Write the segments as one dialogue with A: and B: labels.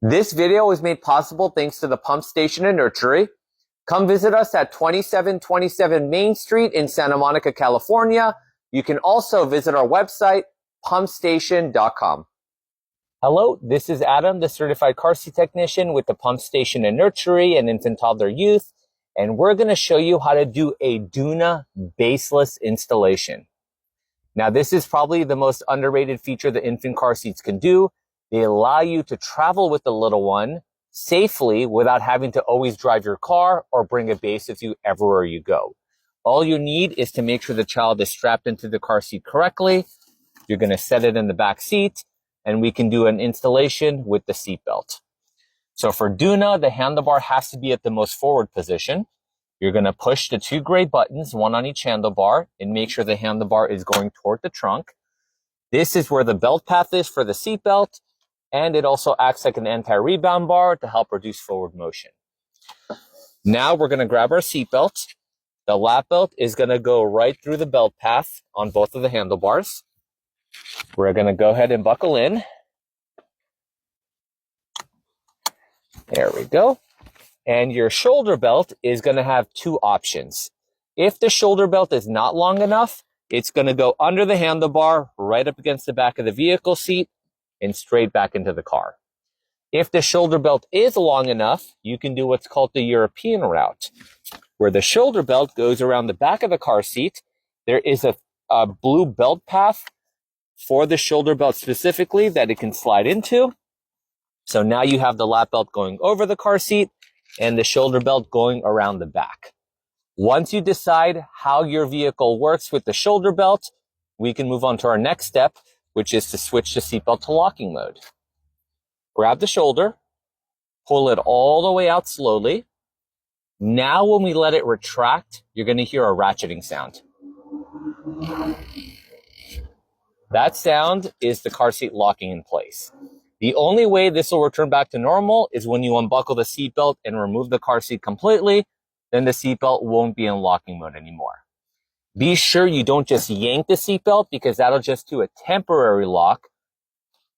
A: This video was made possible thanks to the Pump Station and Nursery. Come visit us at 2727 Main Street in Santa Monica, California. You can also visit our website, pumpstation.com. Hello, this is Adam, the certified car seat technician with the Pump Station and Nursery and Infant Toddler Youth, and we're going to show you how to do a Doona Baseless installation. Now, this is probably the most underrated feature the infant car seats can do. They allow you to travel with the little one safely without having to always drive your car or bring a base with you everywhere you go. All you need is to make sure the child is strapped into the car seat correctly. You're going to set it in the back seat, and we can do an installation with the seat belt. So for Doona, the handlebar has to be at the most forward position. You're going to push the two gray buttons, one on each handlebar, and make sure the handlebar is going toward the trunk. This is where the belt path is for the seat belt, and it also acts like an anti-rebound bar to help reduce forward motion. Now we're going to grab our seat belt. The lap belt is going to go right through the belt path on both of the handlebars. We're going to go ahead and buckle in. There we go. And your shoulder belt is going to have two options. If the shoulder belt is not long enough, it's going to go under the handlebar, right up against the back of the vehicle seat, and straight back into the car. If the shoulder belt is long enough, you can do what's called the European route, where the shoulder belt goes around the back of the car seat. There is a blue belt path for the shoulder belt specifically that it can slide into. So now you have the lap belt going over the car seat and the shoulder belt going around the back. Once you decide how your vehicle works with the shoulder belt, we can move on to our next step, which is to switch the seatbelt to locking mode. Grab the shoulder, pull it all the way out slowly. Now when we let it retract, you're going to hear a ratcheting sound. That sound is the car seat locking in place. The only way this will return back to normal is when you unbuckle the seatbelt and remove the car seat completely. Then the seatbelt won't be in locking mode anymore. Be sure you don't just yank the seatbelt because that'll just do a temporary lock.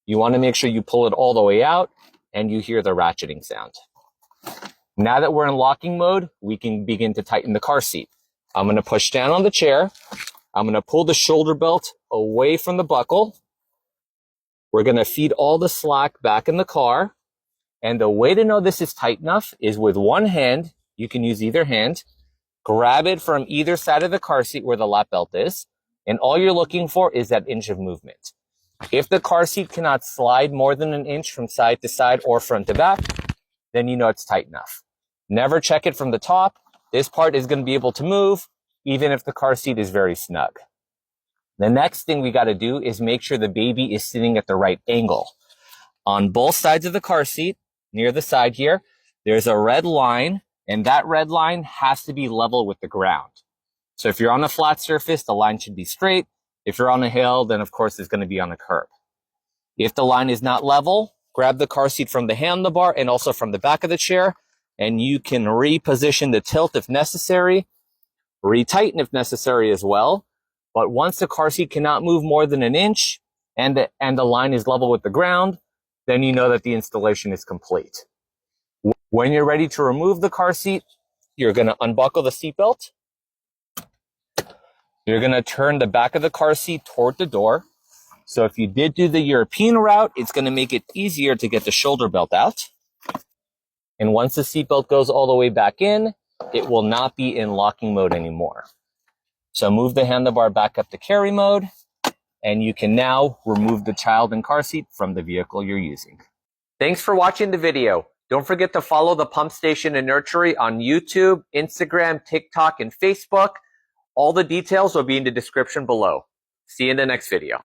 A: You want to make sure you pull it all the way out and you hear the ratcheting sound. Now that we're in locking mode, we can begin to tighten the car seat. I'm going to push down on the chair. I'm going to pull the shoulder belt away from the buckle. We're going to feed all the slack back in the car. And the way to know this is tight enough is with one hand. You can use either hand. Grab it from either side of the car seat where the lap belt is. And all you're looking for is that inch of movement. If the car seat cannot slide more than an inch from side to side or front to back, then you know it's tight enough. Never check it from the top. This part is going to be able to move even if the car seat is very snug. The next thing we got to do is make sure the baby is sitting at the right angle. On both sides of the car seat, near the side here, there's a red line, and that red line has to be level with the ground. So if you're on a flat surface, the line should be straight. If you're on a hill, then of course it's going to be on a curb. If the line is not level, grab the car seat from the handlebar and also from the back of the chair, and you can reposition the tilt if necessary, retighten if necessary as well. But once the car seat cannot move more than an inch and the line is level with the ground, then you know that the installation is complete. When you're ready to remove the car seat, you're going to unbuckle the seatbelt. You're going to turn the back of the car seat toward the door. So if you did do the European route, it's going to make it easier to get the shoulder belt out. And once the seatbelt goes all the way back in, it will not be in locking mode anymore. So move the handlebar back up to carry mode, and you can now remove the child and car seat from the vehicle you're using. Thanks for watching the video. Don't forget to follow the Pump Station and Nursery on YouTube, Instagram, TikTok, and Facebook. All the details will be in the description below. See you in the next video.